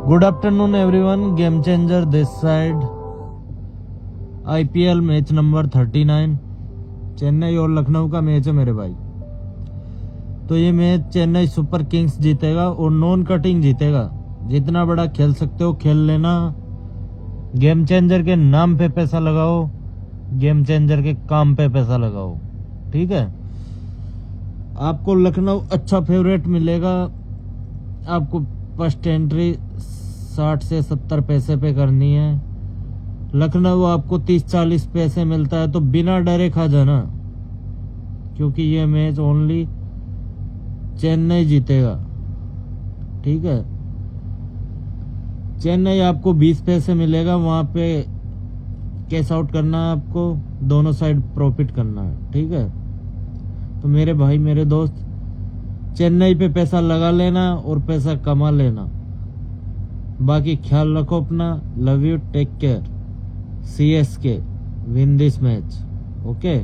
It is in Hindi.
Good afternoon everyone, game changer this side. IPL match number 39 Chennai और लखनऊ का मैच है मेरे भाई। तो ये मैच चेन्नई सुपर किंग्स जीतेगा और नॉन कटिंग जीतेगा। जितना बड़ा खेल सकते हो खेल लेना। गेम चेंजर के नाम पे पैसा लगाओ, गेम चेंजर के काम पे पैसा लगाओ, ठीक है। आपको लखनऊ अच्छा फेवरेट मिलेगा। आपको फर्स्ट एंट्री 60 से 70 पैसे पे करनी है। लखनऊ आपको 30-40 पैसे मिलता है तो बिना डरे खा जाना, क्योंकि ये मैच ओनली चेन्नई जीतेगा, ठीक है। चेन्नई आपको 20 पैसे मिलेगा, वहां पे कैश आउट करना है आपको, दोनों साइड प्रॉफिट करना है, ठीक है। तो मेरे भाई मेरे दोस्त, चेन्नई पे पैसा लगा लेना और पैसा कमा लेना। बाकी ख्याल रखो अपना। Love you, take care, CSK win this match, okay.